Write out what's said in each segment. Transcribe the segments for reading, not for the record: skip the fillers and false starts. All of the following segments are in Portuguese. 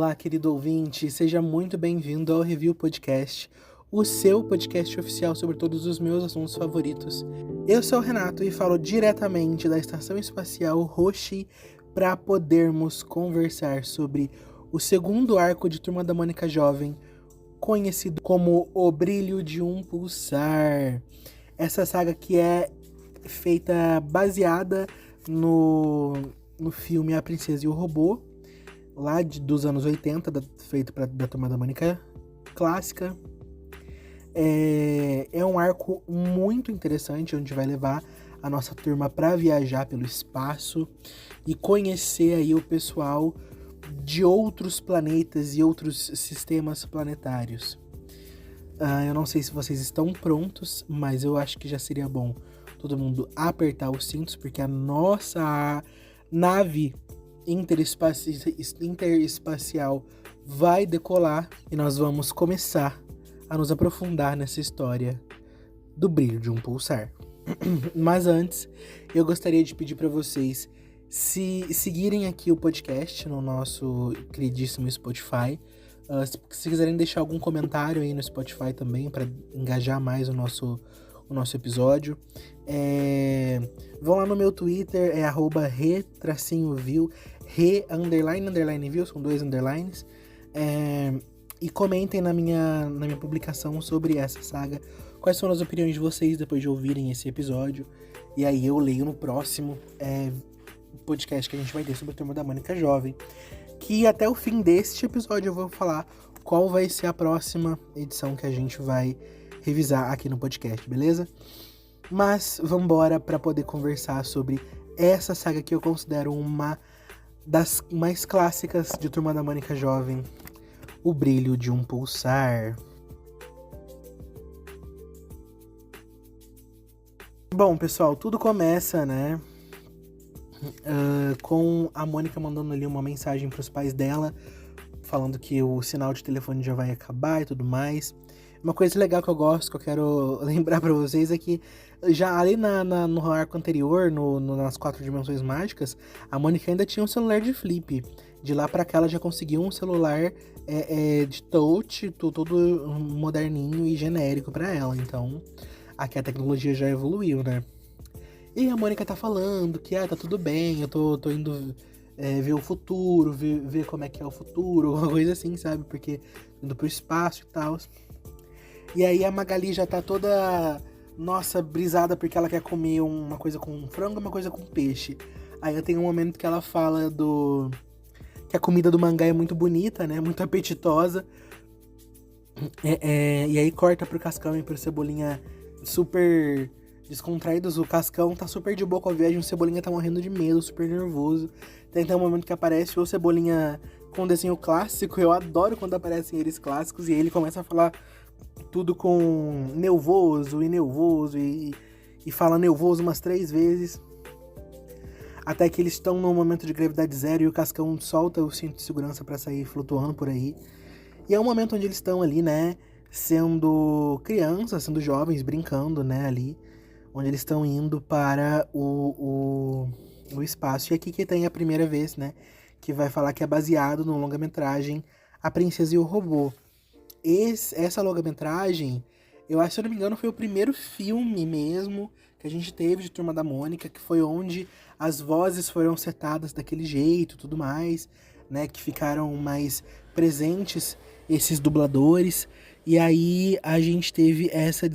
Olá, querido ouvinte, seja muito bem-vindo ao Review Podcast, o seu podcast oficial sobre todos os meus assuntos favoritos. Eu sou o Renato e falo diretamente da Estação Espacial Roshi para podermos conversar sobre o segundo arco de Turma da Mônica Jovem, conhecido como O Brilho de um Pulsar. Essa saga que é baseada no filme A Princesa e o Robô, lá dos anos 80, feito da Turma da Mônica clássica. É um arco muito interessante, onde vai levar a nossa turma para viajar pelo espaço e conhecer aí o pessoal de outros planetas e outros sistemas planetários. Eu não sei se vocês estão prontos, mas eu acho que já seria bom todo mundo apertar os cintos, porque a nossa nave interespacial vai decolar e nós vamos começar a nos aprofundar nessa história do Brilho de um Pulsar. Mas antes, eu gostaria de pedir para vocês seguirem aqui o podcast no nosso queridíssimo Spotify. Se quiserem deixar algum comentário aí no Spotify também, para engajar mais o nosso episódio. Vão lá no meu Twitter, @re_view, re__view, são 2 underlines. E comentem na minha publicação sobre essa saga, quais são as opiniões de vocês depois de ouvirem esse episódio. E aí eu leio no próximo podcast que a gente vai ter sobre a Turma da Mônica Jovem, que até o fim deste episódio eu vou falar qual vai ser a próxima edição que a gente vai revisar aqui no podcast, beleza? Mas vamos embora para poder conversar sobre essa saga que eu considero uma das mais clássicas de Turma da Mônica Jovem, O Brilho de um Pulsar. Bom, pessoal, tudo começa, né, com a Mônica mandando ali uma mensagem para os pais dela, falando que o sinal de telefone já vai acabar e tudo mais. Uma coisa legal que eu gosto, que eu quero lembrar pra vocês, é que já ali no arco anterior, nas 4 dimensões mágicas, a Mônica ainda tinha um celular de flip. De lá pra cá ela já conseguiu um celular de touch, todo moderninho e genérico pra ela. Então, aqui a tecnologia já evoluiu, né? E a Mônica tá falando que tá tudo bem, eu tô indo ver o futuro, ver como é que é o futuro, alguma coisa assim, sabe? Porque indo pro espaço e tal. E aí a Magali já tá toda, nossa, brisada, porque ela quer comer uma coisa com frango e uma coisa com peixe. Aí tem um momento que ela fala que a comida do mangá é muito bonita, né? Muito apetitosa. E aí corta pro Cascão e pro Cebolinha super descontraídos. O Cascão tá super de boa com a viagem, o Cebolinha tá morrendo de medo, super nervoso. Tem um momento que aparece o Cebolinha com um desenho clássico. Eu adoro quando aparecem eles clássicos. E aí ele começa a falar tudo com nervoso e fala nervoso umas 3 vezes. Até que eles estão num momento de gravidade zero e o Cascão solta o cinto de segurança pra sair flutuando por aí. E é um momento onde eles estão ali, né, sendo crianças, sendo jovens, brincando, né, ali. Onde eles estão indo para o espaço. E aqui que tem a primeira vez, né, que vai falar que é baseado no longa-metragem A Princesa e o Robô. Essa longa-metragem, eu acho, se eu não me engano, foi o primeiro filme mesmo que a gente teve de Turma da Mônica, que foi onde as vozes foram setadas daquele jeito, tudo mais, né, que ficaram mais presentes esses dubladores, e aí a gente teve esse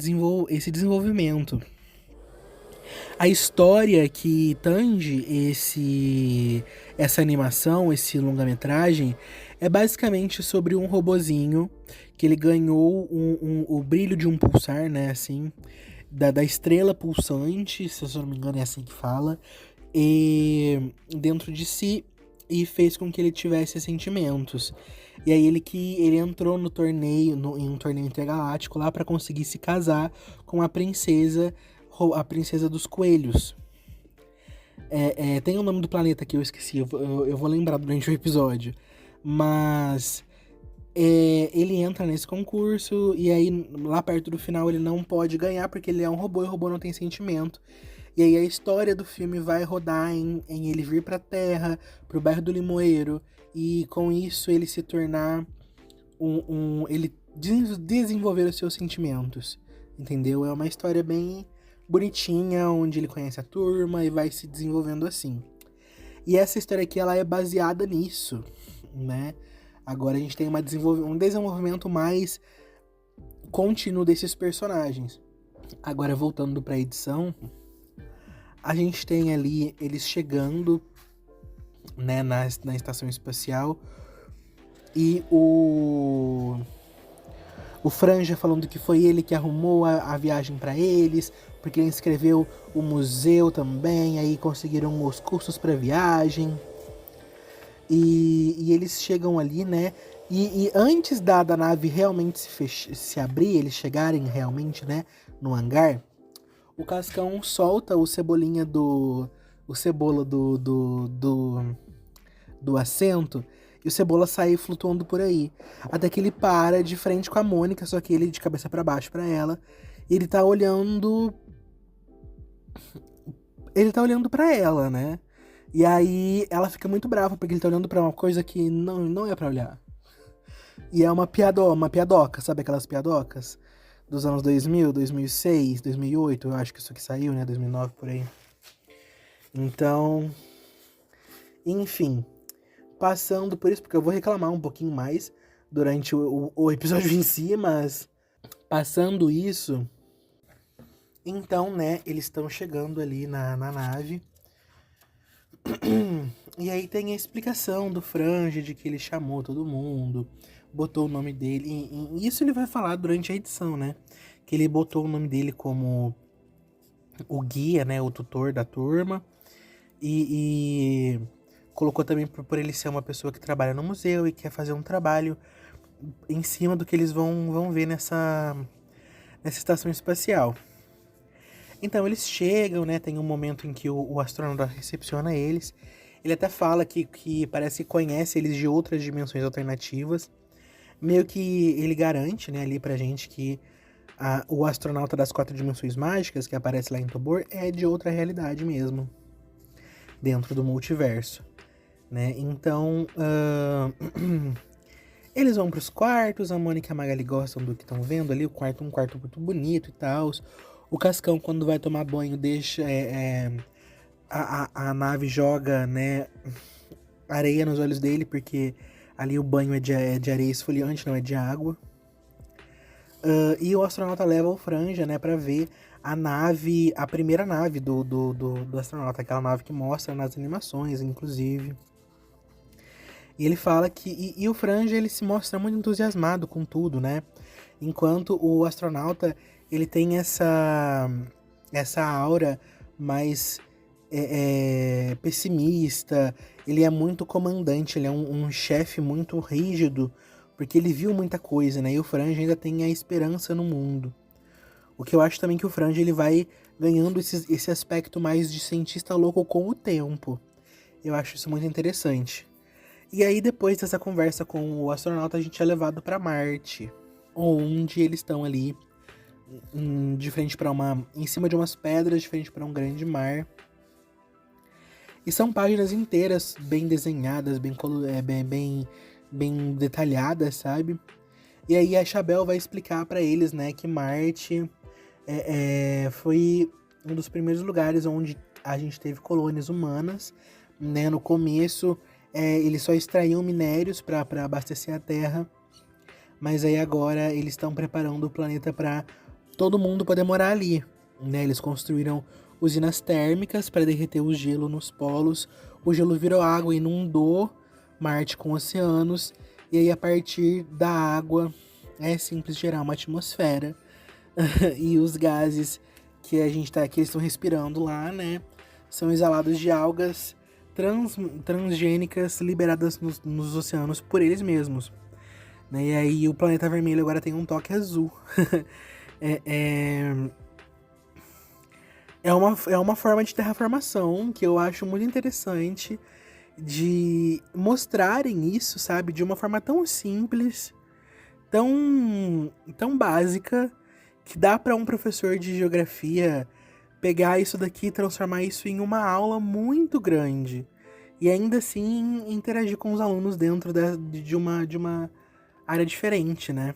desenvolvimento. A história que tange essa animação, esse longa-metragem, é basicamente sobre um robozinho que ele ganhou o brilho de um pulsar, né, assim, da estrela pulsante, se eu não me engano é assim que fala, e dentro de si, e fez com que ele tivesse sentimentos. E aí ele entrou no torneio, em um torneio intergaláctico lá para conseguir se casar com a princesa dos coelhos. Tem o nome do planeta que eu esqueci, eu vou lembrar durante o episódio. Mas ele entra nesse concurso e aí lá perto do final ele não pode ganhar porque ele é um robô e o robô não tem sentimento. E aí a história do filme vai rodar em ele vir pra Terra, pro bairro do Limoeiro, e com isso ele se tornar ele desenvolver os seus sentimentos, entendeu? É uma história bem bonitinha, onde ele conhece a turma e vai se desenvolvendo assim. E essa história aqui, ela é baseada nisso, né? Agora a gente tem um desenvolvimento mais contínuo desses personagens. Agora, voltando pra edição, a gente tem ali eles chegando, né, na estação espacial, e o Franja falando que foi ele que arrumou a viagem para eles, porque ele inscreveu o museu também, aí conseguiram os custos para viagem. E eles chegam ali, né? E antes da nave realmente se abrir, eles chegarem realmente, né, no hangar, o Cascão solta o Cebolinha o Cebola do assento, e o Cebola sai flutuando por aí. Até que ele para de frente com a Mônica, só que ele de cabeça para baixo para ela. E ele tá olhando. Ele tá olhando para ela, né? E aí ela fica muito brava, porque ele tá olhando pra uma coisa que não é pra olhar. E é uma piadoca, sabe aquelas piadocas? Dos anos 2000, 2006, 2008, eu acho que isso aqui saiu, né? 2009, por aí. Então, enfim, passando por isso, porque eu vou reclamar um pouquinho mais durante o episódio em si, mas passando isso, então, né, eles estão chegando ali na nave. E aí tem a explicação do Franja de que ele chamou todo mundo, botou o nome dele, e isso ele vai falar durante a edição, né? Que ele botou o nome dele como o guia, né, o tutor da turma, e colocou também por ele ser uma pessoa que trabalha no museu e quer fazer um trabalho em cima do que eles vão ver nessa estação espacial. Então eles chegam, né, tem um momento em que o astronauta recepciona eles. Ele até fala que parece que conhece eles de outras dimensões alternativas. Meio que ele garante, né, ali pra gente que o astronauta das 4 dimensões mágicas, que aparece lá em Tobor, é de outra realidade mesmo, dentro do multiverso, né? Então, eles vão pros quartos, a Mônica e a Magali gostam do que estão vendo ali, um quarto muito bonito e tal. O Cascão, quando vai tomar banho, deixa a nave joga, né, areia nos olhos dele, porque ali o banho é de areia esfoliante, não é de água. E o astronauta leva o Franja, né, pra ver a primeira nave do astronauta, aquela nave que mostra nas animações, inclusive. E ele fala que... E o Franja, ele se mostra muito entusiasmado com tudo, né? Enquanto o astronauta, ele tem essa aura mais pessimista. Ele é muito comandante, ele é um chefe muito rígido, porque ele viu muita coisa, né? E o Franja ainda tem a esperança no mundo. O que eu acho também que o Franja, ele vai ganhando esse aspecto mais de cientista louco com o tempo. Eu acho isso muito interessante. E aí, depois dessa conversa com o astronauta, a gente é levado para Marte, onde eles estão ali de frente para em cima de umas pedras, de frente para um grande mar. E são páginas inteiras, bem desenhadas, bem detalhadas, sabe? E aí a Chabel vai explicar para eles, né, que Marte foi um dos primeiros lugares onde a gente teve colônias humanas, né? No começo, eles só extraíam minérios para abastecer a Terra, mas aí agora eles estão preparando o planeta para todo mundo poder morar ali, né? Eles construíram usinas térmicas para derreter o gelo nos polos. O gelo virou água e inundou Marte com oceanos, e aí a partir da água é simples gerar uma atmosfera e os gases que eles estão respirando lá, né, são exalados de algas transgênicas liberadas nos oceanos por eles mesmos, né? E aí o planeta vermelho agora tem um toque azul. É uma forma de terraformação que eu acho muito interessante de mostrarem isso, sabe? De uma forma tão simples, tão básica, que dá para um professor de geografia pegar isso daqui e transformar isso em uma aula muito grande. E ainda assim interagir com os alunos dentro de uma área diferente, né?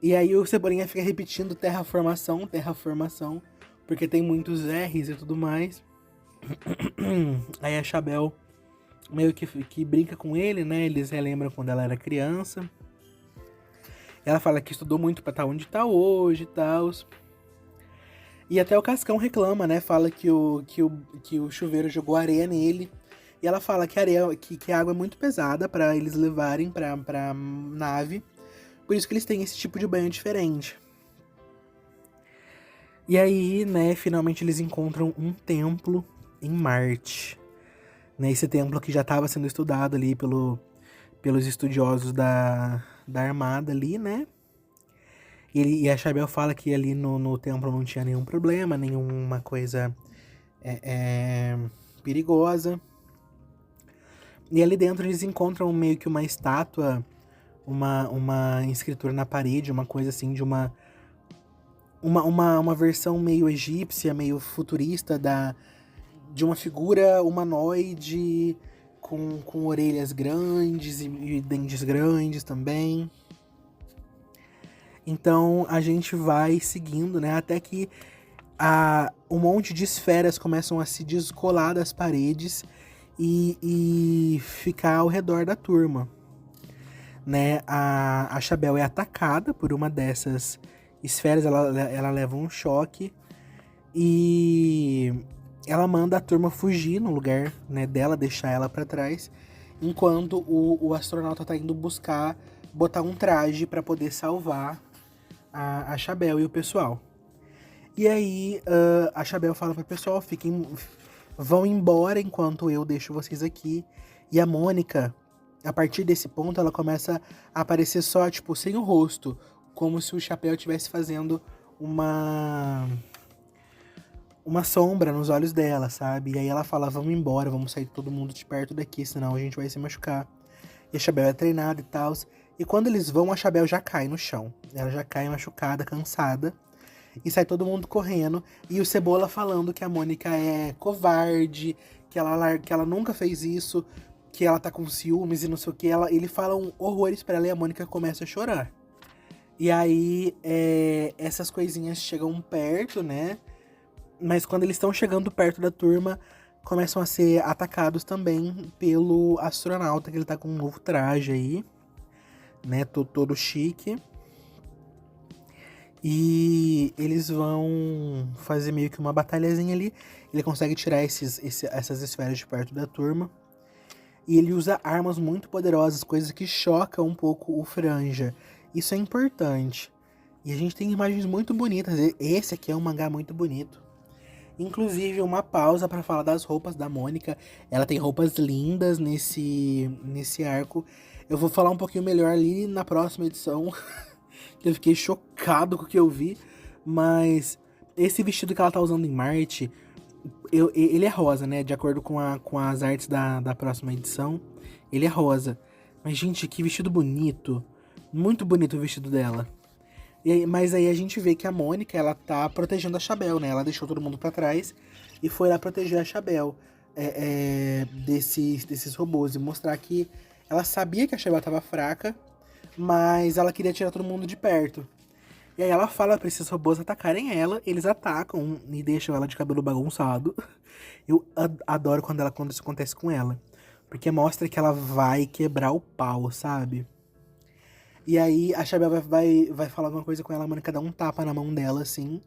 E aí o Cebolinha fica repetindo terraformação, terraformação, porque tem muitos R's e tudo mais. Aí a Chabel meio que brinca com ele, né? Eles relembram quando ela era criança. Ela fala que estudou muito pra estar onde tá hoje e tal. E até o Cascão reclama, né? Fala que o chuveiro jogou areia nele. E ela fala que que a água é muito pesada pra eles levarem pra nave. Por isso que eles têm esse tipo de banho diferente. E aí, né, finalmente eles encontram um templo em Marte. Né, esse templo que já estava sendo estudado ali pelos estudiosos da Armada ali, né? E a Chabel fala que ali no templo não tinha nenhum problema, nenhuma coisa perigosa. E ali dentro eles encontram meio que uma estátua, uma escritura na parede, uma coisa assim de uma versão meio egípcia, meio futurista de uma figura humanoide com orelhas grandes e dentes grandes também. Então a gente vai seguindo, né, até que um monte de esferas começam a se descolar das paredes e ficar ao redor da turma. Né, a Chabel é atacada por uma dessas esferas, ela leva um choque e ela manda a turma fugir no lugar, né, dela, deixar ela pra trás, enquanto o astronauta tá indo botar um traje pra poder salvar a Chabel e o pessoal. E aí a Chabel fala pro pessoal, vão embora enquanto eu deixo vocês aqui. E a Mônica, a partir desse ponto, ela começa a aparecer só, tipo, sem o rosto, como se o chapéu estivesse fazendo uma sombra nos olhos dela, sabe? E aí ela fala, vamos embora, vamos sair todo mundo de perto daqui, senão a gente vai se machucar. E a Chabel é treinada e tal. E quando eles vão, a Chabel já cai no chão. Ela já cai machucada, cansada. E sai todo mundo correndo. E o Cebola falando que a Mônica é covarde, que ela nunca fez isso, que ela tá com ciúmes e não sei o que. Ele fala horrores pra ela e a Mônica começa a chorar. E aí, essas coisinhas chegam perto, né? Mas quando eles estão chegando perto da turma, começam a ser atacados também pelo astronauta, que ele tá com um novo traje aí, né? Todo chique. E eles vão fazer meio que uma batalhazinha ali. Ele consegue tirar essas esferas de perto da turma. E ele usa armas muito poderosas, coisas que chocam um pouco o Franja. Isso é importante. E a gente tem imagens muito bonitas. Esse aqui é um mangá muito bonito. Inclusive, uma pausa para falar das roupas da Mônica. Ela tem roupas lindas nesse arco. Eu vou falar um pouquinho melhor ali na próxima edição. Eu fiquei chocado com o que eu vi. Mas esse vestido que ela tá usando em Marte, ele é rosa, né? De acordo com as artes da próxima edição. Ele é rosa. Mas, gente, que vestido bonito. Muito bonito o vestido dela. Mas aí a gente vê que a Mônica, ela tá protegendo a Chabel, né? Ela deixou todo mundo pra trás e foi lá proteger a Chabel desses robôs. E mostrar que ela sabia que a Chabel tava fraca, mas ela queria tirar todo mundo de perto. E aí ela fala pra esses robôs atacarem ela, eles atacam e deixam ela de cabelo bagunçado. Eu adoro quando isso acontece com ela, porque mostra que ela vai quebrar o pau, sabe? E aí a Chabel vai falar alguma coisa com ela, a Mônica dá um tapa na mão dela, assim.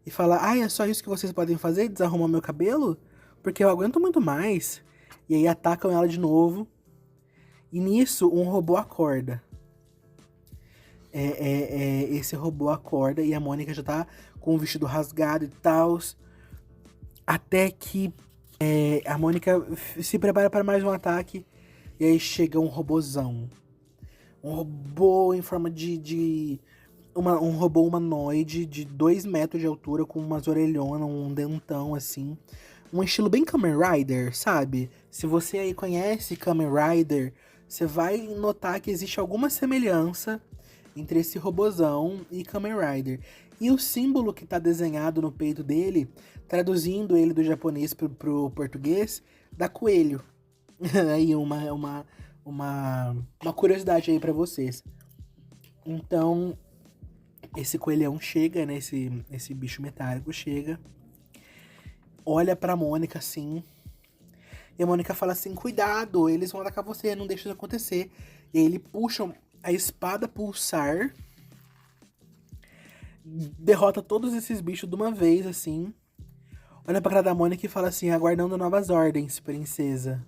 E fala, é só isso que vocês podem fazer? Desarrumar meu cabelo? Porque eu aguento muito mais. E aí atacam ela de novo. E nisso, um robô acorda. Esse robô acorda e a Mônica já tá com o vestido rasgado e tal. Até que a Mônica se prepara para mais um ataque. E aí chega um robozão. Um robô em forma um robô humanoide de 2 metros de altura, com umas orelhonas, um dentão assim. Um estilo bem Kamen Rider, sabe? Se você aí conhece Kamen Rider, você vai notar que existe alguma semelhança entre esse robozão e Kamen Rider. E o símbolo que tá desenhado no peito dele, traduzindo ele do japonês pro português, dá coelho. Aí uma curiosidade aí pra vocês. Então, esse coelhão chega, né? Esse bicho metálico chega, olha pra Mônica assim. E a Mônica fala assim: cuidado, eles vão atacar você, não deixa isso acontecer. E aí ele puxa a espada pulsar, derrota todos esses bichos de uma vez, assim. Olha pra cara da Mônica e fala assim: aguardando novas ordens, princesa.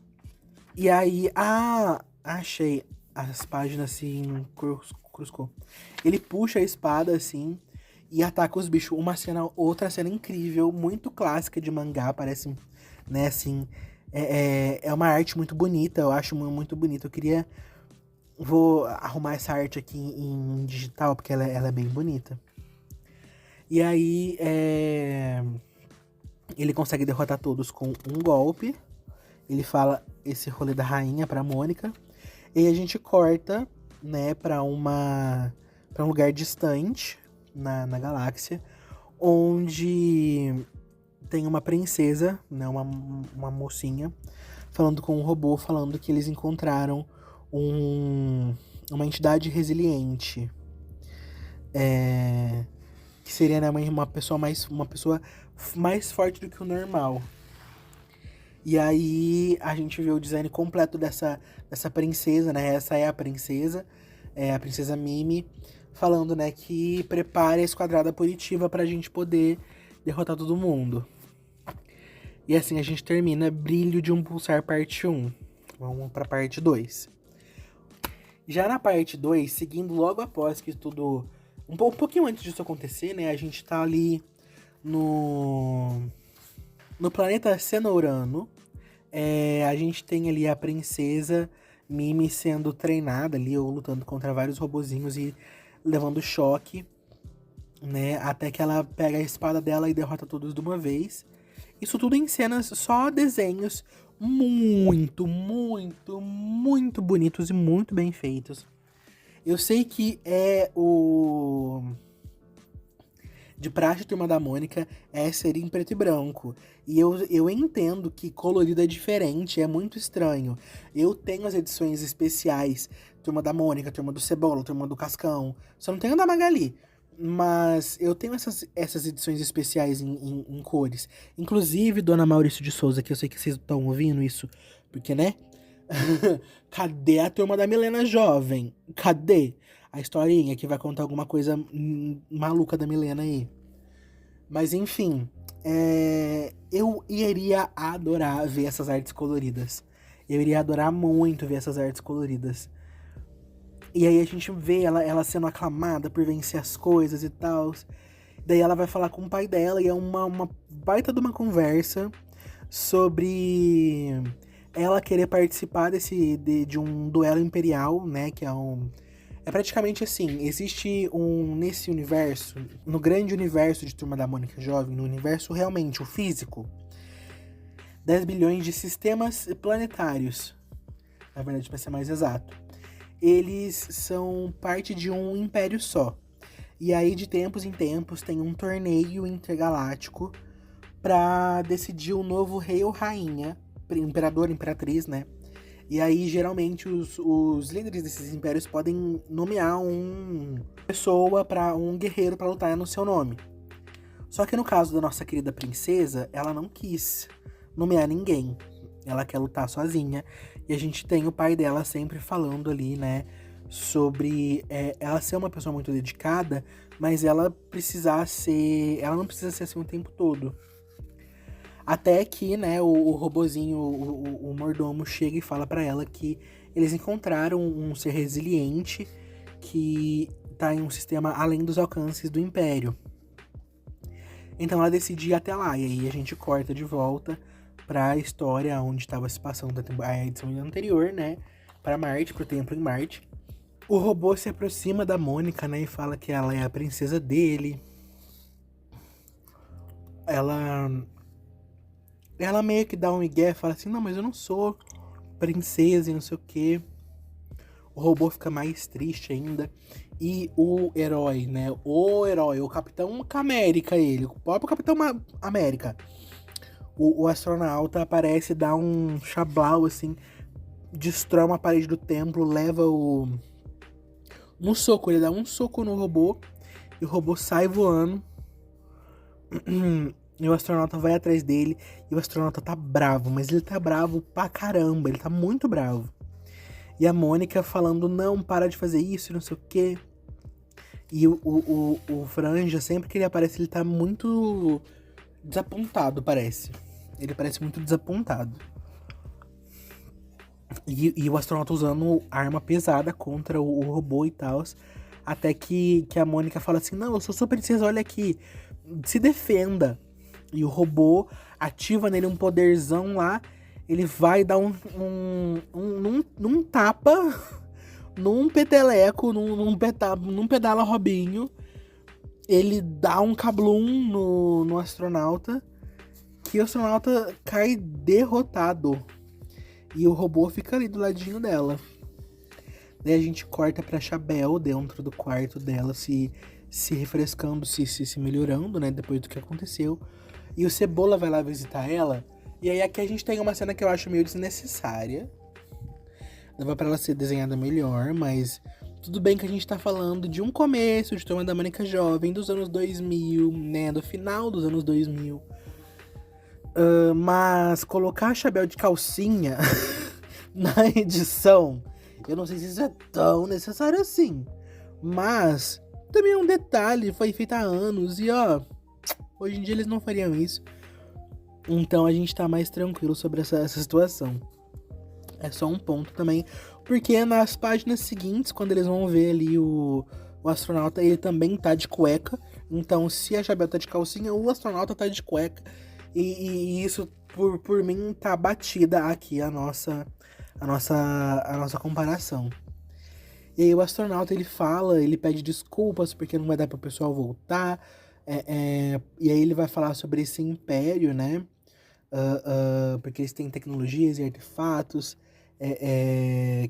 E aí, achei as páginas assim, cruzcou. Ele puxa a espada assim e ataca os bichos. Outra cena incrível, muito clássica de mangá, parece, né, assim. É uma arte muito bonita, eu acho muito bonita. Vou arrumar essa arte aqui em digital, porque ela é bem bonita. E aí, ele consegue derrotar todos com um golpe. Ele fala esse rolê da rainha pra Mônica. E a gente corta, né, pra um lugar distante na galáxia, onde tem uma princesa, né, uma mocinha, falando com um robô, falando que eles encontraram uma entidade resiliente. Que seria, né, uma pessoa mais forte do que o normal. E aí a gente vê o design completo dessa princesa, né? Essa é a princesa Mimi, falando, né, que prepare a esquadrada punitiva pra gente poder derrotar todo mundo. E assim a gente termina Brilho de um Pulsar parte 1. Vamos pra parte 2. Já na parte 2, seguindo logo após que tudo... Um pouquinho antes disso acontecer, né? A gente tá ali no planeta Cenourano. A gente tem ali a princesa Mimi sendo treinada ali, ou lutando contra vários robozinhos e levando choque, né? Até que ela pega a espada dela e derrota todos de uma vez. Isso tudo em cenas, só desenhos muito, muito, muito bonitos e muito bem feitos. Eu sei que de praxe Turma da Mônica ser em preto e branco. E eu entendo que colorido é diferente, é muito estranho. Eu tenho as edições especiais, Turma da Mônica, Turma do Cebola, Turma do Cascão. Só não tenho da Magali. Mas eu tenho essas edições especiais em cores. Inclusive, Dona Maurício de Souza, que eu sei que vocês estão ouvindo isso, porque, né? Cadê a Turma da Milena jovem? Cadê a historinha que vai contar alguma coisa maluca da Milena aí? Mas enfim, eu iria adorar ver essas artes coloridas. Eu iria adorar muito ver essas artes coloridas. E aí a gente vê ela sendo aclamada por vencer as coisas e tal. Daí ela vai falar com o pai dela e é uma baita de uma conversa sobre ela querer participar de um duelo imperial, né? Que é praticamente assim, existe nesse universo, no grande universo de Turma da Mônica Jovem, no universo realmente, o físico, 10 bilhões de sistemas planetários, na verdade, para ser mais exato. Eles são parte de um império só. E aí, de tempos em tempos, tem um torneio intergaláctico para decidir o novo rei ou rainha, imperador, imperatriz, né? E aí, geralmente, os líderes desses impérios podem nomear uma pessoa, um guerreiro para lutar no seu nome. Só que no caso da nossa querida princesa, ela não quis nomear ninguém. Ela quer lutar sozinha. E a gente tem o pai dela sempre falando ali, né? Sobre ela ser uma pessoa muito dedicada, mas ela não precisa ser assim o tempo todo. Até que, né, o robozinho, o mordomo, chega e fala pra ela que eles encontraram um ser resiliente que tá em um sistema além dos alcances do Império. Então ela decide ir até lá, e aí a gente corta de volta pra história onde estava se passando a edição anterior, né, pra Marte, pro templo em Marte. O robô se aproxima da Mônica, né, e fala que ela é a princesa dele. Ela meio que dá um migué, fala assim, não, mas eu não sou princesa e não sei o quê. O robô fica mais triste ainda. E o herói, né? O herói, o Capitão América, ele. O próprio Capitão América. O astronauta aparece, dá um chablau, assim, destrói uma parede do templo, leva um soco. Ele dá um soco no robô e o robô sai voando. E o astronauta vai atrás dele. E o astronauta tá bravo, mas ele tá bravo pra caramba. Ele tá muito bravo. E a Mônica falando, não, para de fazer isso, não sei o quê. E o Franja, sempre que ele aparece, ele tá muito desapontado, parece. Ele parece muito desapontado. E o astronauta usando arma pesada contra o robô e tal. Até que a Mônica fala assim, não, eu sou sua princesa, olha aqui. Se defenda. E o robô ativa nele um poderzão lá. Ele vai dar num tapa, num peteleco, num pedala Robinho. Ele dá um cablum no astronauta. Que o astronauta cai derrotado. E o robô fica ali do ladinho dela. Daí a gente corta pra Chabel dentro do quarto dela, se refrescando, se melhorando, né? Depois do que aconteceu. E o Cebola vai lá visitar ela. E aí aqui a gente tem uma cena que eu acho meio desnecessária. Dava pra ela ser desenhada melhor, mas tudo bem que a gente tá falando de um começo de Turma da Mônica Jovem, dos anos 2000, né? Do final dos anos 2000. Mas colocar a Chabel de calcinha na edição, eu não sei se isso é tão necessário assim. Mas também é um detalhe, foi feito há anos e ó, hoje em dia eles não fariam isso. Então a gente tá mais tranquilo sobre essa situação. É só um ponto também. Porque nas páginas seguintes, quando eles vão ver ali o astronauta, ele também tá de cueca. Então se a Chabel tá de calcinha, o astronauta tá de cueca. E isso, por mim, tá batida aqui a nossa comparação. E aí o astronauta, ele fala, ele pede desculpas porque não vai dar pro pessoal voltar. E aí ele vai falar sobre esse império, né? Porque eles têm tecnologias e artefatos.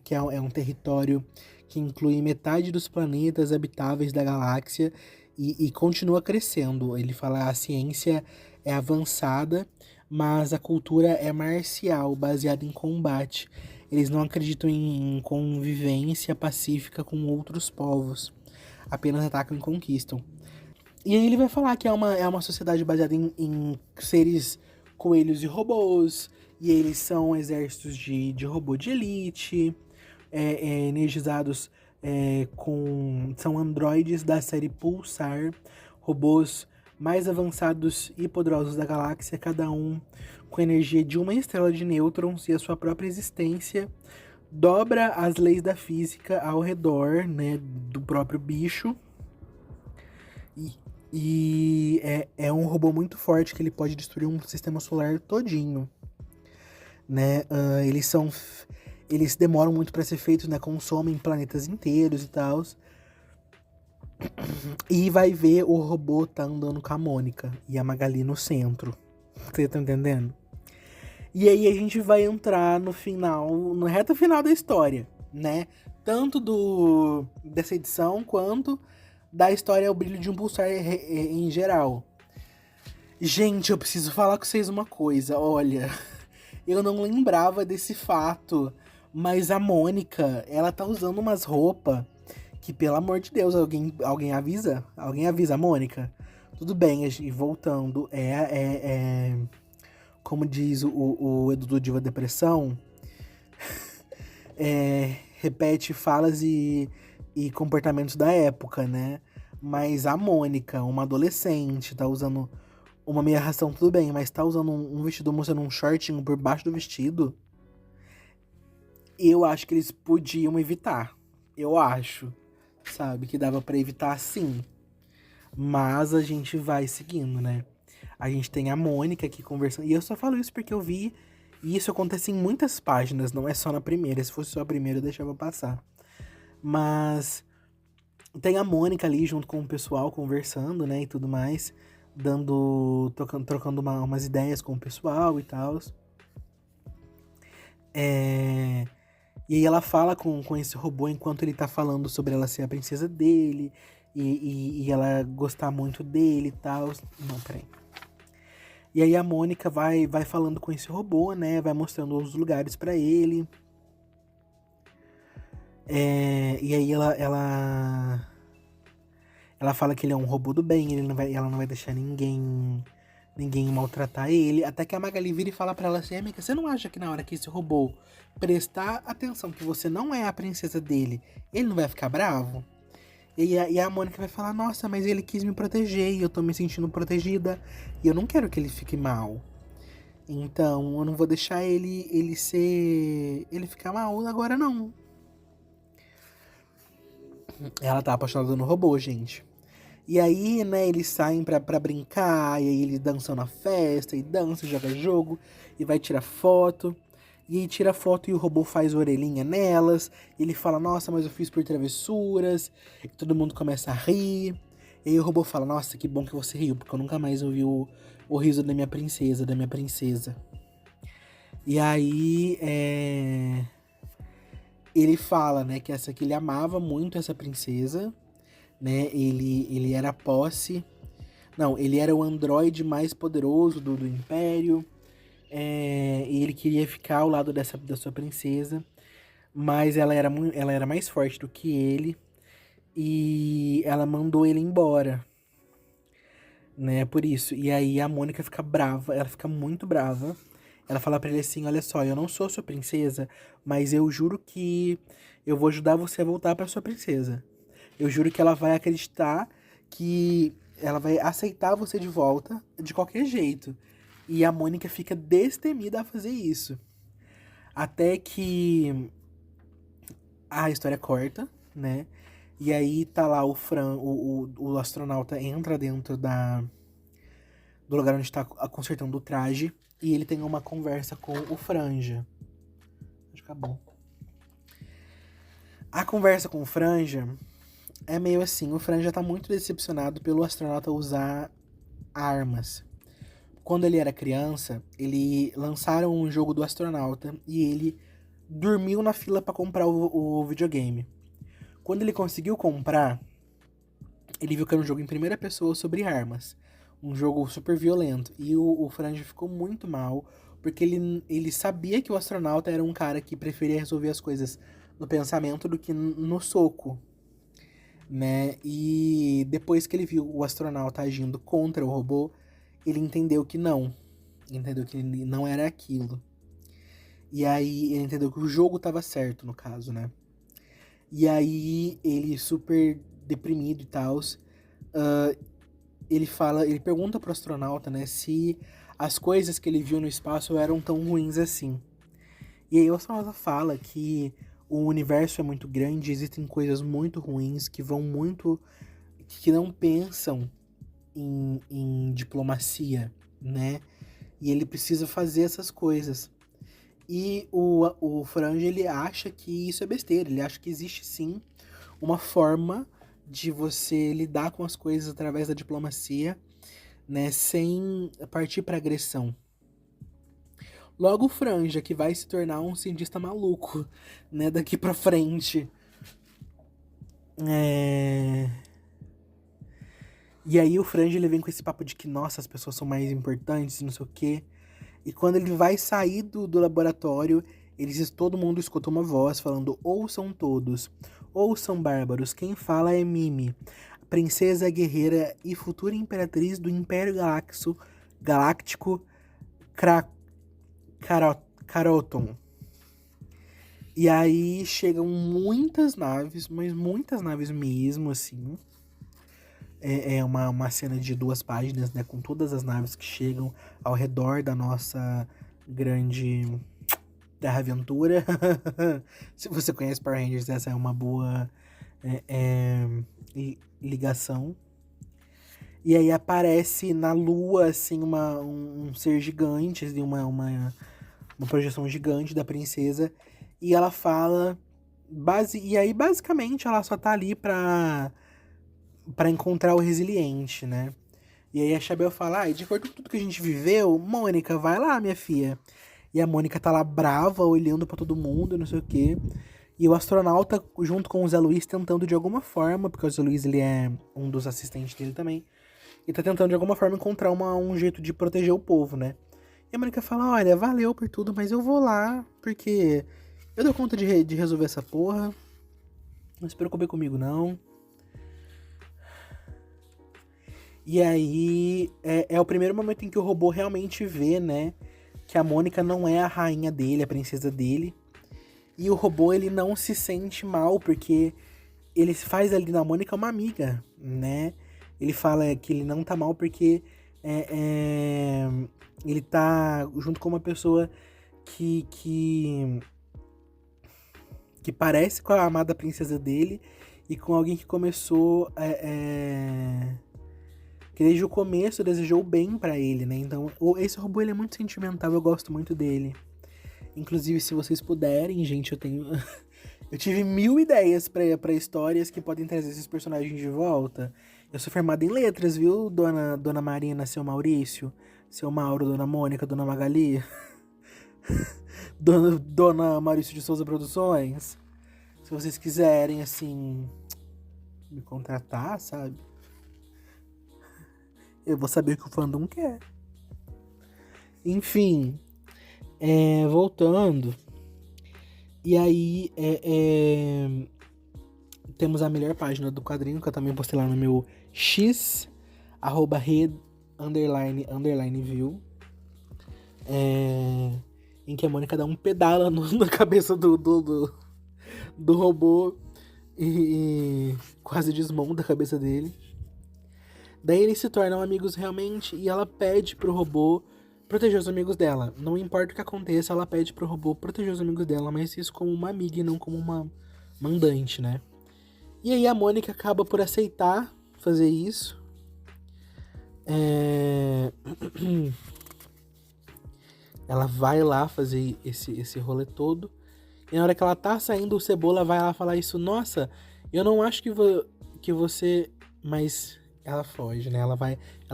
Que é um território que inclui metade dos planetas habitáveis da galáxia e continua crescendo. Ele fala a ciência é avançada, mas a cultura é marcial, baseada em combate. Eles não acreditam em convivência pacífica com outros povos, apenas atacam e conquistam. E aí ele vai falar que é uma sociedade baseada em seres coelhos e robôs, e eles são exércitos de robô de elite, energizados são androides da série Pulsar, robôs mais avançados e poderosos da galáxia, cada um com energia de uma estrela de nêutrons e a sua própria existência dobra as leis da física ao redor, né, do próprio bicho. E é um robô muito forte que ele pode destruir um sistema solar todinho, né? Eles demoram muito para ser feitos, né? Consomem planetas inteiros e tal. E vai ver o robô tá andando com a Mônica e a Magali no centro. Você tá entendendo? E aí a gente vai entrar no reta final da história, né? Tanto dessa edição quanto da história O Brilho de um Pulsar em geral. Gente, eu preciso falar com vocês uma coisa. Olha, eu não lembrava desse fato, mas a Mônica, ela tá usando umas roupas que, pelo amor de Deus, alguém avisa? Alguém avisa a Mônica? Tudo bem, e voltando, como diz o Edu do Diva Depressão, repete falas e comportamentos da época, né? Mas a Mônica, uma adolescente, tá usando uma meia ração, tudo bem, mas tá usando um vestido mostrando um shortinho por baixo do vestido. Eu acho que eles podiam evitar. Eu acho, sabe? Que dava pra evitar sim. Mas a gente vai seguindo, né? A gente tem a Mônica aqui conversando. E eu só falo isso porque eu vi. E isso acontece em muitas páginas, não é só na primeira. Se fosse só a primeira, eu deixava passar. Mas tem a Mônica ali junto com o pessoal conversando, né? E tudo mais. Trocando umas ideias com o pessoal e tal. E aí ela fala com esse robô enquanto ele tá falando sobre ela ser a princesa dele. E ela gostar muito dele e tal. Não, peraí. E aí a Mônica vai falando com esse robô, né? Vai mostrando os lugares pra ele. E aí ela fala que ele é um robô do bem, ela não vai deixar ninguém maltratar ele. Até que a Magali vira e fala pra ela assim: amiga, você não acha que na hora que esse robô prestar atenção que você não é a princesa dele, ele não vai ficar bravo? E a Mônica vai falar: nossa, mas ele quis me proteger e eu tô me sentindo protegida e eu não quero que ele fique mal. Então eu não vou deixar ele ficar mal agora não. Ela tá apaixonada no robô, gente. E aí, né, eles saem pra brincar, e aí eles dançam na festa, e dança, joga jogo, e vai tirar foto. E aí tira foto e o robô faz orelhinha nelas. E ele fala: nossa, mas eu fiz por travessuras. E todo mundo começa a rir. E aí o robô fala: nossa, que bom que você riu, porque eu nunca mais ouvi o riso da minha princesa, da minha princesa. E aí, ele fala, né, que ele amava muito essa princesa, né? Ele era a posse. Não, ele era o androide mais poderoso do Império. E ele queria ficar ao lado da sua princesa. Mas ela era mais forte do que ele. E ela mandou ele embora. Né, por isso. E aí a Mônica fica brava. Ela fica muito brava. Ela fala pra ele assim: olha só, eu não sou sua princesa, mas eu juro que eu vou ajudar você a voltar pra sua princesa. Eu juro que ela vai acreditar que ela vai aceitar você de volta de qualquer jeito. E a Mônica fica destemida a fazer isso. Até que a história corta, né? E aí tá lá o astronauta entra dentro do lugar onde tá consertando o traje. E ele tem uma conversa com o Franja. Acho que acabou. A conversa com o Franja é meio assim: o Franja tá muito decepcionado pelo astronauta usar armas. Quando ele era criança, ele lançaram um jogo do astronauta e ele dormiu na fila para comprar o videogame. Quando ele conseguiu comprar, ele viu que era um jogo em primeira pessoa sobre armas. Um jogo super violento. E o Franja ficou muito mal, porque ele sabia que o astronauta era um cara que preferia resolver as coisas no pensamento do que no soco, né? E depois que ele viu o astronauta agindo contra o robô, ele entendeu que não. Entendeu que ele não era aquilo. E aí ele entendeu que o jogo tava certo, no caso, né? E aí ele, super deprimido e tal, ele pergunta pro astronauta, né, se as coisas que ele viu no espaço eram tão ruins assim. E aí o astronauta fala que o universo é muito grande, existem coisas muito ruins que não pensam em diplomacia, né? E ele precisa fazer essas coisas. E o Franja, ele acha que isso é besteira. Ele acha que existe sim uma forma de você lidar com as coisas através da diplomacia, né? Sem partir para agressão. Logo o Franja, que vai se tornar um cientista maluco, né? Daqui pra frente. E aí o Franja, ele vem com esse papo de que, nossa, as pessoas são mais importantes, não sei o quê. E quando ele vai sair do laboratório, todo mundo escuta uma voz falando: ouçam todos, ouçam bárbaros, quem fala é Mimi, princesa guerreira e futura imperatriz do Império Galáctico Caroton. E aí chegam muitas naves, mas muitas naves mesmo, assim. É uma cena de 2 páginas, né? Com todas as naves que chegam ao redor da nossa grande Terra Aventura. Se você conhece Power Rangers, essa é uma boa ligação. E aí aparece na lua, assim, um ser gigante, assim, uma projeção gigante da princesa. E ela fala... E aí, basicamente, ela só tá ali pra encontrar o resiliente, né? E aí a Chabel fala: de acordo com tudo que a gente viveu, Mônica, vai lá, minha filha. E a Mônica tá lá brava, olhando pra todo mundo, não sei o quê. E o astronauta, junto com o Zé Luiz, tentando de alguma forma, porque o Zé Luiz, ele é um dos assistentes dele também, e tá tentando de alguma forma encontrar um jeito de proteger o povo, né? E a Mônica fala, olha, valeu por tudo, mas eu vou lá, porque eu dou conta de resolver essa porra. Não se preocupe comigo, não. E aí, é o primeiro momento em que o robô realmente vê, né, que a Mônica não é a rainha dele, a princesa dele. E o robô, ele não se sente mal, porque ele faz ali na Mônica uma amiga, né? Ele fala que ele não tá mal porque ele tá junto com uma pessoa que parece com a amada princesa dele e com alguém que começou que desde o começo desejou o bem pra ele, né? Então, esse robô, ele é muito sentimental, eu gosto muito dele. Inclusive, se vocês puderem, gente, eu tive 1000 ideias pra histórias que podem trazer esses personagens de volta. Eu sou formada em letras, viu, dona Marina, seu Maurício, seu Mauro, dona Mônica, dona Magali, dona Maurício de Souza Produções. Se vocês quiserem, assim, me contratar, sabe? Eu vou saber o que o fandom quer. Enfim, voltando. E aí, temos a melhor página do quadrinho, que eu também postei lá no meu X, @red__view, em que a Mônica dá um pedala na cabeça do robô e quase desmonta a cabeça dele. Daí eles se tornam amigos realmente e ela pede pro robô proteger os amigos dela. Não importa o que aconteça, ela pede pro robô proteger os amigos dela, mas isso como uma amiga e não como uma mandante, né? E aí a Mônica acaba por aceitar fazer isso. Ela vai lá fazer esse rolê todo. E na hora que ela tá saindo, o Cebola vai lá falar isso. Nossa, eu não acho que você... Mas ela foge, né? Ela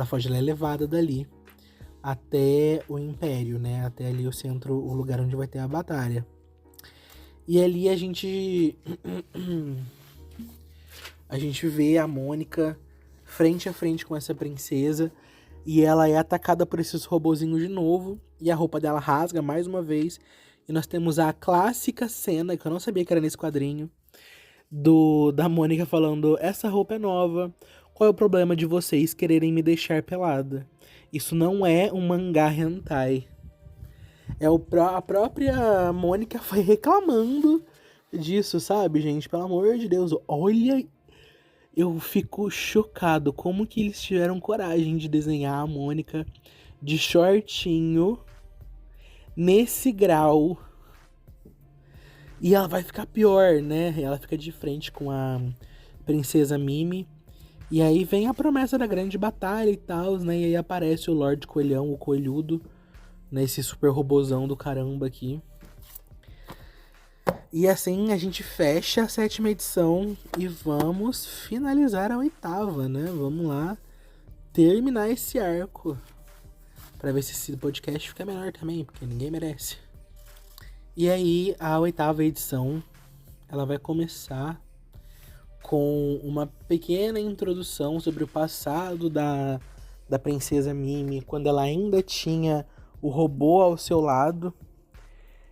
foge, ela é levada dali até o Império, né? Até ali o centro, o lugar onde vai ter a batalha. E ali a gente vê a Mônica frente a frente com essa princesa. E ela é atacada por esses robozinhos de novo. E a roupa dela rasga mais uma vez. E nós temos a clássica cena, que eu não sabia que era nesse quadrinho, da Mônica falando, essa roupa é nova, qual é o problema de vocês quererem me deixar pelada? Isso não é um mangá hentai. A própria Mônica foi reclamando disso, sabe, gente? Pelo amor de Deus, olha, eu fico chocado como que eles tiveram coragem de desenhar a Mônica de shortinho nesse grau. E ela vai ficar pior, né? Ela fica de frente com a princesa Mimi. E aí vem a promessa da grande batalha e tal, né? E aí aparece o Lorde Coelhão, o Coelhudo, né? Esse super robozão do caramba aqui. E assim a gente fecha a 7ª edição e vamos finalizar a 8ª, né? Vamos lá terminar esse arco. Pra ver se esse podcast fica menor também, porque ninguém merece. E aí, a 8ª edição, ela vai começar com uma pequena introdução sobre o passado da princesa Mimi, quando ela ainda tinha o robô ao seu lado.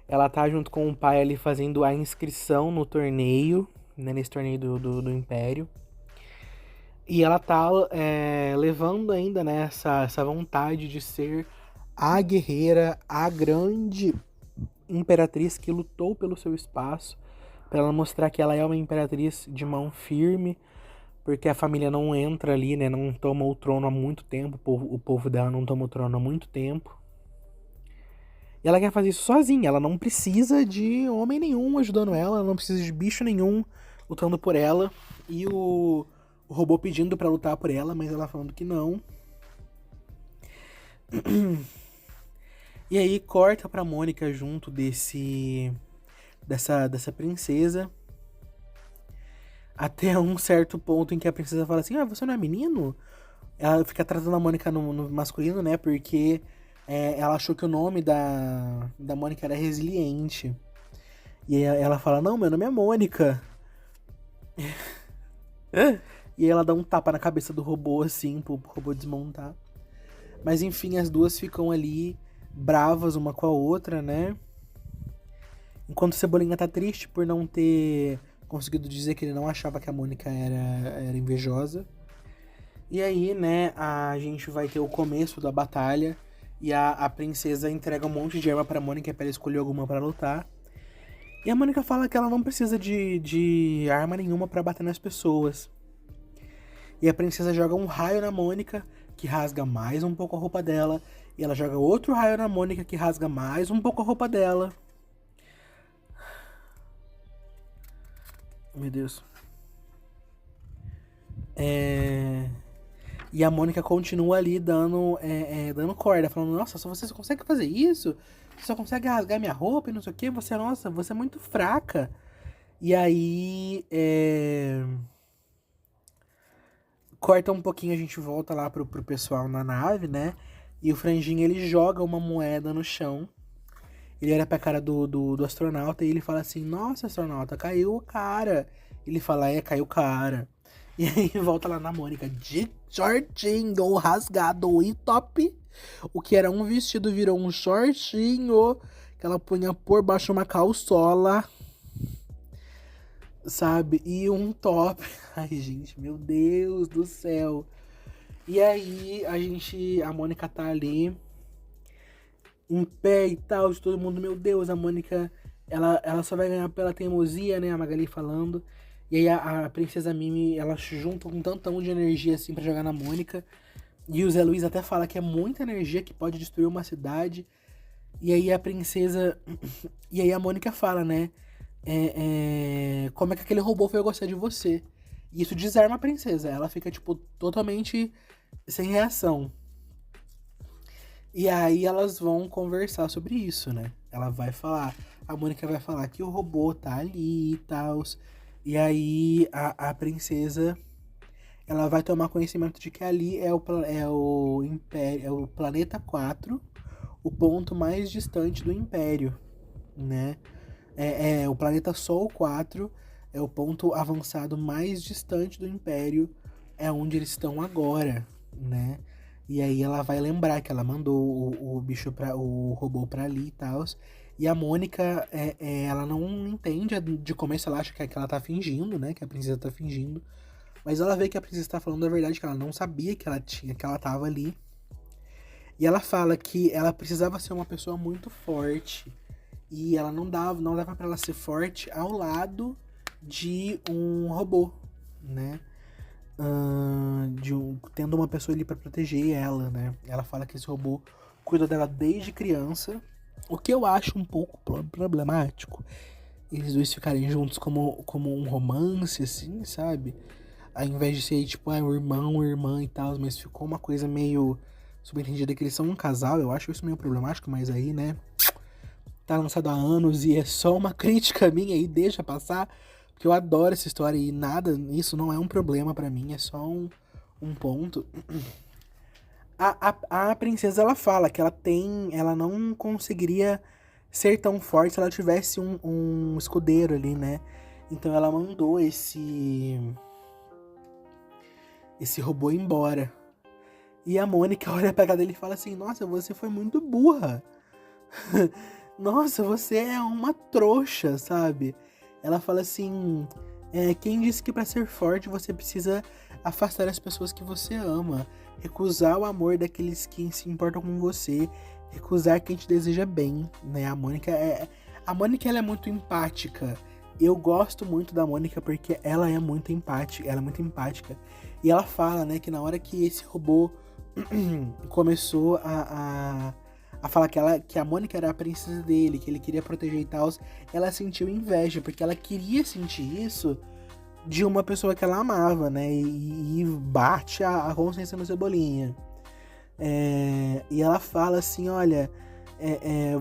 Ela tá junto com o pai ali fazendo a inscrição no torneio, né, nesse torneio do Império. E ela tá levando ainda, né, essa vontade de ser a guerreira, a grande imperatriz que lutou pelo seu espaço, para ela mostrar que ela é uma imperatriz de mão firme, porque a família não entra ali, né, não toma o trono há muito tempo, o povo dela não toma o trono há muito tempo. E ela quer fazer isso sozinha, ela não precisa de homem nenhum ajudando ela não precisa de bicho nenhum lutando por ela, e o robô pedindo pra lutar por ela, mas ela falando que não. E aí corta pra Mônica junto dessa princesa, até um certo ponto em que a princesa fala assim, você não é menino? Ela fica tratando a Mônica no masculino, né, porque Ela achou que o nome da Mônica era Resiliente. E aí ela fala, não, meu nome é Mônica. E aí ela dá um tapa na cabeça do robô, assim, pro robô desmontar. Mas enfim, as duas ficam ali bravas uma com a outra, né? Enquanto o Cebolinha tá triste por não ter conseguido dizer que ele não achava que a Mônica era invejosa. E aí, né, a gente vai ter o começo da batalha. E a princesa entrega um monte de arma pra Mônica pra ela escolher alguma pra lutar. E a Mônica fala que ela não precisa de arma nenhuma pra bater nas pessoas. E a princesa joga um raio na Mônica, que rasga mais um pouco a roupa dela. E ela joga outro raio na Mônica, que rasga mais um pouco a roupa dela. Meu Deus. E a Mônica continua ali dando corda, falando, nossa, só você consegue fazer isso? Você só consegue rasgar minha roupa e não sei o que? Nossa, você é muito fraca. E aí, corta um pouquinho, a gente volta lá pro pessoal na nave, né? E o Franjinha, ele joga uma moeda no chão. Ele olha pra cara do astronauta e ele fala assim, nossa, astronauta, caiu o cara. Ele fala, caiu o cara. E aí volta lá na Mônica, de shortinho rasgado e top. O que era um vestido virou um shortinho que ela punha por baixo uma calçola, sabe? E um top. Ai, gente, meu Deus do céu. E aí a Mônica tá ali em pé e tal, de todo mundo, meu Deus, a Mônica, ela só vai ganhar pela teimosia, né, a Magali falando. E aí a princesa Mimi, ela junta um tantão de energia assim pra jogar na Mônica. E o Zé Luiz até fala que é muita energia que pode destruir uma cidade. E aí a princesa... E aí a Mônica fala, né, como é que aquele robô foi gostar de você? E isso desarma a princesa, ela fica, tipo, totalmente sem reação. E aí elas vão conversar sobre isso, né? Ela vai falar, a Mônica vai falar que o robô tá ali e tal. E aí a princesa, ela vai tomar conhecimento de que ali é o Império, é o planeta 4, o ponto mais distante do Império, né? O planeta Sol 4 é o ponto avançado mais distante do Império, é onde eles estão agora, né? E aí ela vai lembrar que ela mandou o robô pra ali e tal. E a Mônica, ela não entende, de começo ela acha que ela tá fingindo, né? Que a princesa tá fingindo. Mas ela vê que a princesa tá falando a verdade, que ela não sabia que ela tava ali. E ela fala que ela precisava ser uma pessoa muito forte. E ela não dava pra ela ser forte ao lado de um robô, né? Tendo uma pessoa ali pra proteger ela, né? Ela fala que esse robô cuida dela desde criança. O que eu acho um pouco problemático. Eles dois ficarem juntos como um romance, assim, sabe? Ao invés de ser, tipo, o irmão, irmã e tal. Mas ficou uma coisa meio subentendida que eles são um casal. Eu acho isso meio problemático, mas aí, né? Tá lançado há anos e é só uma crítica minha aí, deixa passar. Porque eu adoro essa história e nada, isso não é um problema pra mim, é só um ponto. A princesa, ela fala que ela não conseguiria ser tão forte se ela tivesse um escudeiro ali, né? Então ela mandou esse robô embora. E a Mônica olha pra cara dele e fala assim, nossa, você foi muito burra. Nossa, você é uma trouxa, sabe? Ela fala assim, quem disse que pra ser forte você precisa afastar as pessoas que você ama, recusar o amor daqueles que se importam com você, recusar quem te deseja bem, né? A Mônica ela é muito empática. Eu gosto muito da Mônica porque ela é muito empática. E ela fala, né, que na hora que esse robô começou a falar que a Mônica era a princesa dele, que ele queria proteger e tal, ela sentiu inveja, porque ela queria sentir isso de uma pessoa que ela amava, né? E bate a consciência no Cebolinha. E ela fala assim, olha,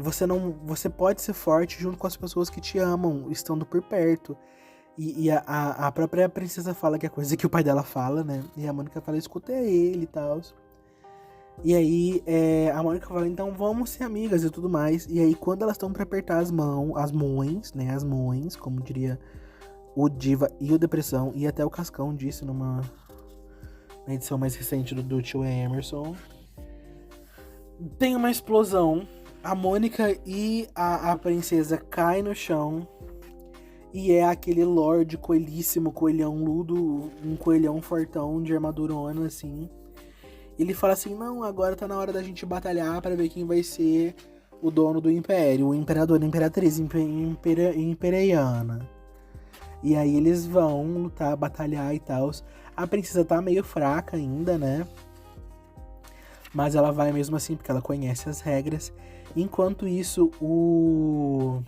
você pode ser forte junto com as pessoas que te amam, estando por perto. E a própria princesa fala que é coisa que o pai dela fala, né? E a Mônica fala, escuta ele e tal. E aí, a Mônica fala, então vamos ser amigas e tudo mais. E aí, quando elas estão pra apertar as mãos, né? As mãos, como diria o Diva e o Depressão, e até o Cascão disse na edição mais recente do Tio Emerson. Tem uma explosão. A Mônica e a princesa caem no chão. E é aquele Lorde coelhíssimo, coelhão ludo, um coelhão fortão de armadurona, assim. Ele fala assim, não, agora tá na hora da gente batalhar pra ver quem vai ser o dono do império, o imperador, a imperatriz imperiana. E aí eles vão lutar, batalhar e tal. A princesa tá meio fraca ainda, né? Mas ela vai mesmo assim, porque ela conhece as regras. Enquanto isso, o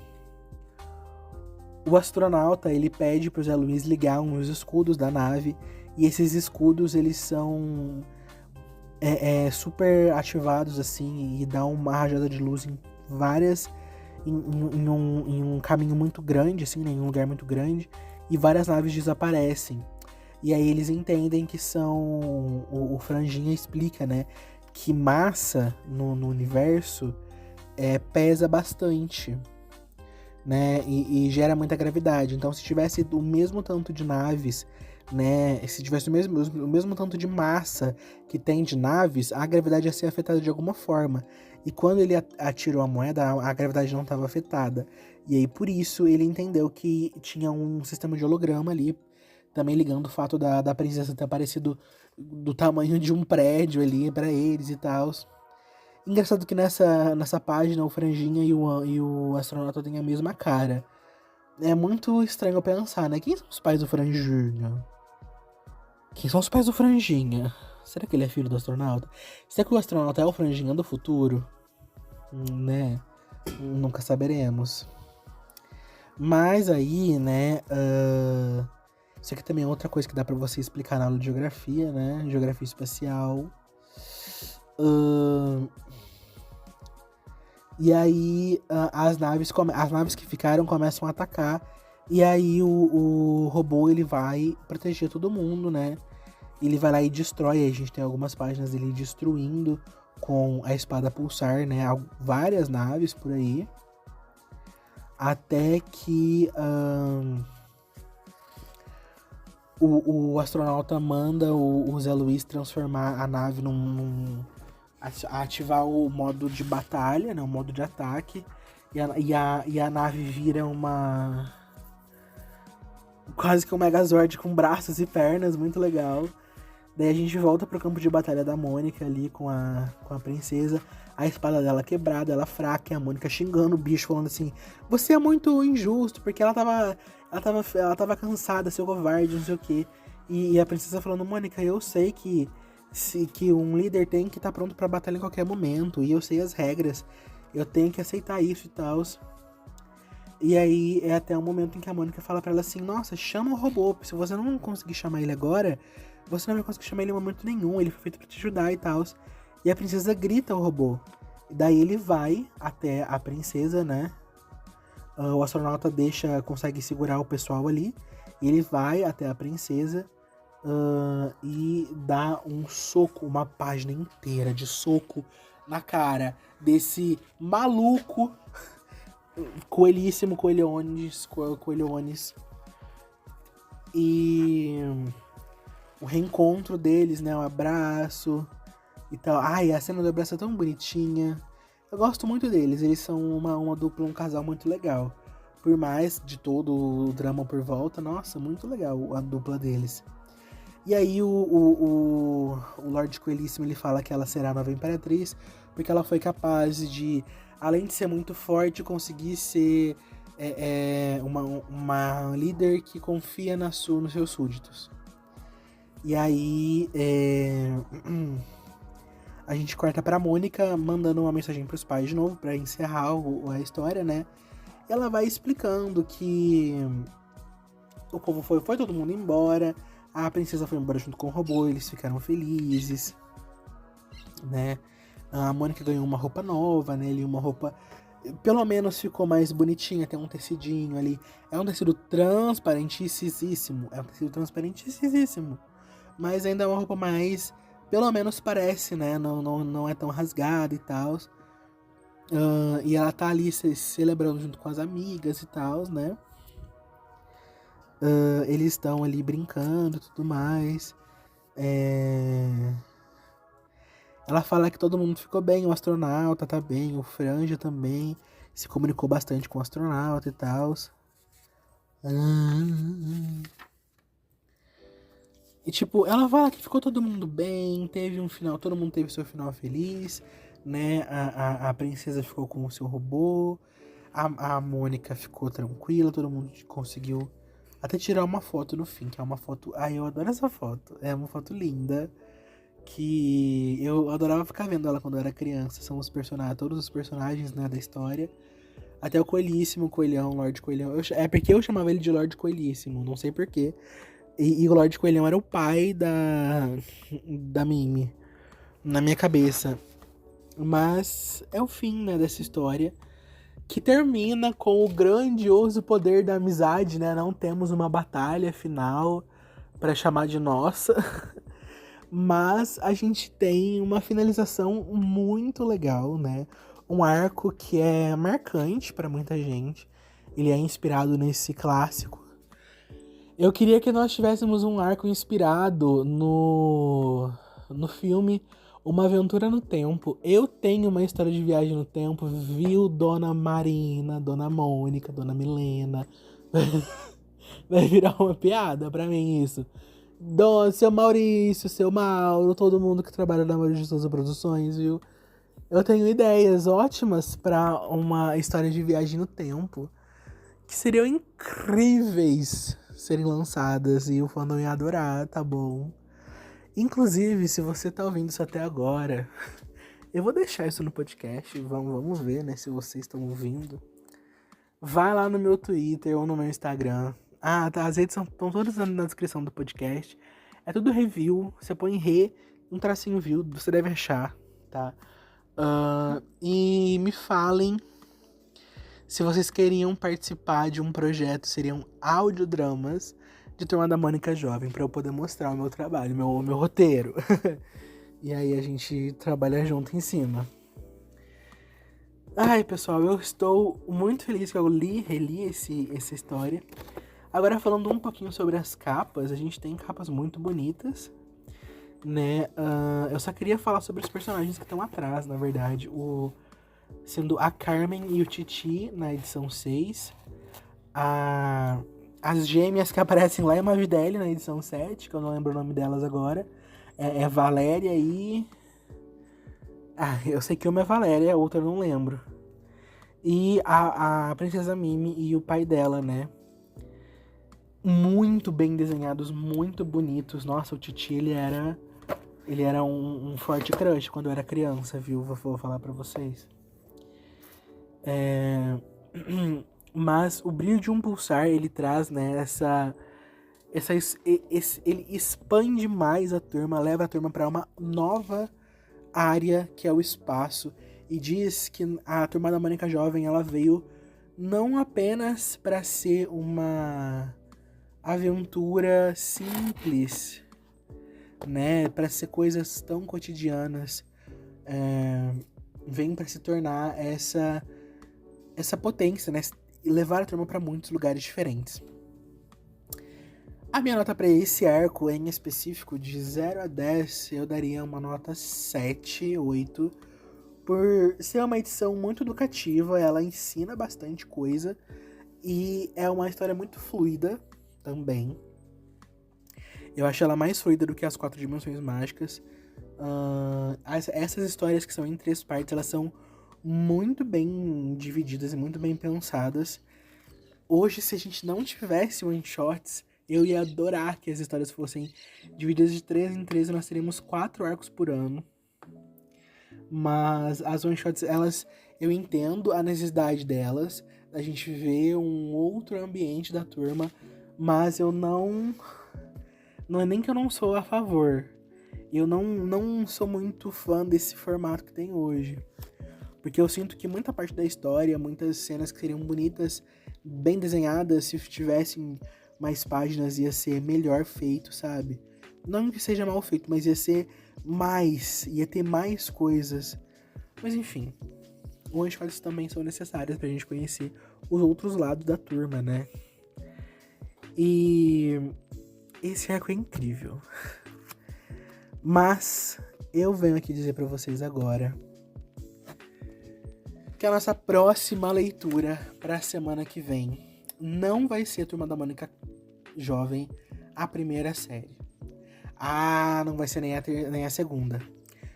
astronauta, ele pede pro Zé Luiz ligar uns escudos da nave. E esses escudos, eles são super ativados, assim, e dá uma rajada de luz em várias... Em um caminho muito grande, assim, né, em um lugar muito grande. E várias naves desaparecem. E aí eles entendem que são... O Franjinha explica, né? Que massa no universo pesa bastante, né? E gera muita gravidade. Então, se tivesse o mesmo tanto de naves, né? Se tivesse o mesmo tanto de massa que tem de naves, a gravidade ia ser afetada de alguma forma. E quando ele atirou a moeda, a gravidade não estava afetada. E aí, por isso, ele entendeu que tinha um sistema de holograma ali, também ligando o fato da princesa ter aparecido do tamanho de um prédio ali pra eles e tal. Engraçado que nessa página o Franjinha e o astronauta têm a mesma cara. É muito estranho pensar, né? Quem são os pais do Franjinha? Quem são os pais do Franjinha? Será que ele é filho do astronauta? Será que o astronauta é o Franjinha do futuro? Né? Nunca saberemos. Mas aí, né? Isso aqui também é outra coisa que dá pra você explicar na aula de geografia, né? Geografia espacial. E aí as naves que ficaram começam a atacar. E aí o robô, ele vai proteger todo mundo, né? Ele vai lá e destrói. Aí a gente tem algumas páginas dele destruindo com a espada pulsar, né? Várias naves por aí. Até que o astronauta manda o Zé Luiz transformar a nave ativar o modo de batalha, né, o modo de ataque, e a nave vira quase que um Megazord com braços e pernas, muito legal. Daí a gente volta pro campo de batalha da Mônica ali com a princesa, a espada dela quebrada, ela fraca, e a Mônica xingando o bicho, falando assim, você é muito injusto, porque ela tava cansada, seu covarde, não sei o quê. E a princesa falando, Mônica, eu sei que um líder tem que estar pronto pra batalha em qualquer momento, e eu sei as regras, eu tenho que aceitar isso e tal. E aí é até o momento em que a Mônica fala pra ela assim, nossa, chama o robô, se você não conseguir chamar ele agora, você não vai conseguir chamar ele em momento nenhum, ele foi feito pra te ajudar e tal. E a princesa grita ao robô, e daí ele vai até a princesa, né, o astronauta consegue segurar o pessoal ali, e ele vai até a princesa, e dá um soco, uma página inteira de soco na cara desse maluco coelhíssimo Coelhones. E o reencontro deles, né, o abraço e tal. Ai, a cena do abraço é tão bonitinha. Eu gosto muito deles, eles são uma dupla, um casal muito legal. Por mais de todo o drama por volta, nossa, muito legal a dupla deles. E aí o Lorde Coelhíssimo, ele fala que ela será a nova Imperatriz, porque ela foi capaz de, além de ser muito forte, conseguir ser uma líder que confia nos seus súditos. E aí a gente corta pra Mônica, mandando uma mensagem pros pais de novo, pra encerrar a história, né? E ela vai explicando que o povo foi todo mundo embora, a princesa foi embora junto com o robô, eles ficaram felizes, né? A Mônica ganhou uma roupa nova, né? Uma roupa, pelo menos ficou mais bonitinha, tem um tecidinho ali. É um tecido transparentíssimo, mas ainda é uma roupa mais pelo menos parece, né? Não é tão rasgada e tal. E ela tá ali se celebrando junto com as amigas e tal, né? Eles estão ali brincando e tudo mais. Ela fala que todo mundo ficou bem, o astronauta tá bem, o Franja também se comunicou bastante com o astronauta e tal. E tipo, ela fala que ficou todo mundo bem, teve um final, todo mundo teve seu final feliz, né? A princesa ficou com o seu robô, a Mônica ficou tranquila, todo mundo conseguiu até tirar uma foto no fim, que é uma foto. Ai, eu adoro essa foto. É uma foto linda. Que eu adorava ficar vendo ela quando eu era criança. São os personagens, todos os personagens, né, da história. Até o Coelhíssimo, o Coelhão, o Lorde Coelhão. É porque eu chamava ele de Lorde Coelhíssimo, não sei porquê. E o Lorde Coelhão era o pai da Mimi, na minha cabeça. Mas é o fim, né, dessa história. Que termina com o grandioso poder da amizade, né? Não temos uma batalha final pra chamar de nossa. Mas a gente tem uma finalização muito legal, né? Um arco que é marcante pra muita gente. Ele é inspirado nesse clássico. Eu queria que nós tivéssemos um arco inspirado no filme Uma Aventura no Tempo. Eu tenho uma história de viagem no tempo, viu, Dona Marina, Dona Mônica, Dona Milena. Vai virar uma piada pra mim isso. Seu Maurício, seu Mauro, todo mundo que trabalha na Maurício de Souza Produções, viu? Eu tenho ideias ótimas pra uma história de viagem no tempo que seriam incríveis serem lançadas e o fandom ia adorar, tá bom? Inclusive, se você tá ouvindo isso até agora, eu vou deixar isso no podcast, vamos ver, né, se vocês estão ouvindo. Vai lá no meu Twitter ou no meu Instagram. Ah, tá, as redes estão todas na descrição do podcast. É tudo review, você põe um tracinho view, você deve achar, tá? E me falem se vocês queriam participar de um projeto, seriam audiodramas de Turma da Mônica Jovem, pra eu poder mostrar o meu trabalho, meu roteiro. E aí a gente trabalha junto em cima. Ai, pessoal, eu estou muito feliz que eu reli essa história. Agora, falando um pouquinho sobre as capas, a gente tem capas muito bonitas, né? Eu só queria falar sobre os personagens que estão atrás, na verdade. Sendo a Carmen e o Titi na edição 6. As gêmeas que aparecem lá é uma Videle na edição 7, que eu não lembro o nome delas agora. É Valéria e... eu sei que uma é Valéria, a outra eu não lembro. E a Princesa Mimi e o pai dela, né? Muito bem desenhados, muito bonitos. Nossa, o Titi, ele era um forte crush quando eu era criança, viu? Vou falar pra vocês. Mas o Brilho de um Pulsar, ele traz, né, ele expande mais a turma, leva a turma para uma nova área, que é o espaço, e diz que a Turma da Mônica Jovem, ela veio não apenas para ser uma aventura simples, né, para ser coisas tão cotidianas, vem para se tornar essa potência, né, e levar a turma para muitos lugares diferentes. A minha nota para esse arco em específico, de 0 a 10, eu daria uma nota 7, 8, por ser uma edição muito educativa, ela ensina bastante coisa, e é uma história muito fluida também. Eu acho ela mais fluida do que as 4 Dimensões Mágicas. Essas histórias que são em 3 partes, elas são muito bem divididas e muito bem pensadas. Hoje, se a gente não tivesse one-shots, eu ia adorar que as histórias fossem divididas de 3 em 3 e nós teríamos 4 arcos por ano. Mas as one-shots, eu entendo a necessidade delas, a gente vê um outro ambiente da turma, mas eu não é nem que eu não sou a favor. Eu não sou muito fã desse formato que tem hoje. Porque eu sinto que muita parte da história, muitas cenas que seriam bonitas, bem desenhadas, se tivessem mais páginas, ia ser melhor feito, sabe? Não que seja mal feito, mas ia ter mais coisas. Mas enfim, one-shots também são necessárias pra gente conhecer os outros lados da turma, né? E esse arco é incrível. Mas eu venho aqui dizer pra vocês agora que a nossa próxima leitura pra semana que vem não vai ser Turma da Mônica Jovem, a primeira série. Não vai ser nem a segunda.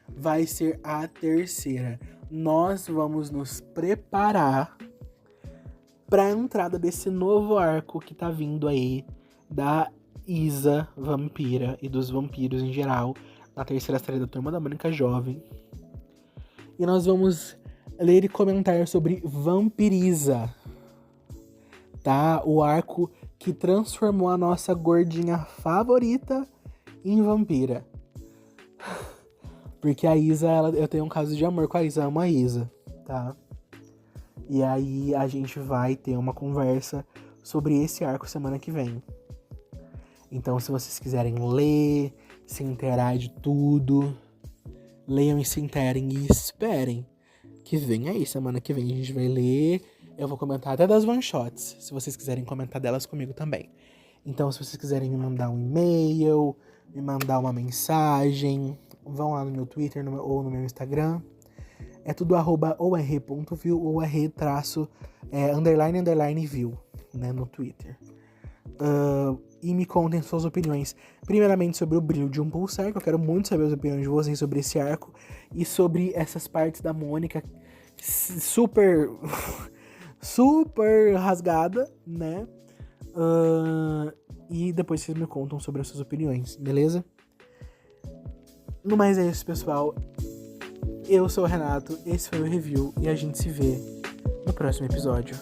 Vai ser a terceira. Nós vamos nos preparar pra entrada desse novo arco que tá vindo aí da Isa vampira e dos vampiros em geral, na terceira série da Turma da Mônica Jovem. E nós vamos ler e comentar sobre Vampiriza, tá? O arco que transformou a nossa gordinha favorita em vampira. Porque a Isa, eu tenho um caso de amor com a Isa, amo a Isa, tá? E aí a gente vai ter uma conversa sobre esse arco semana que vem. Então, se vocês quiserem ler, se inteirar de tudo, leiam e se inteirem e esperem. Que vem aí, semana que vem a gente vai ler. Eu vou comentar até das one-shots, se vocês quiserem comentar delas comigo também. Então, se vocês quiserem me mandar um e-mail, me mandar uma mensagem, vão lá no meu Twitter ou no meu Instagram. É tudo @or.view ou __view, né, no Twitter. E me contem suas opiniões. Primeiramente sobre o brilho de um pulsar, que eu quero muito saber as opiniões de vocês sobre esse arco. E sobre essas partes da Mônica super super rasgada, né? E depois vocês me contam sobre as suas opiniões, beleza? No mais é isso, pessoal. Eu sou o Renato, esse foi o review e a gente se vê no próximo episódio.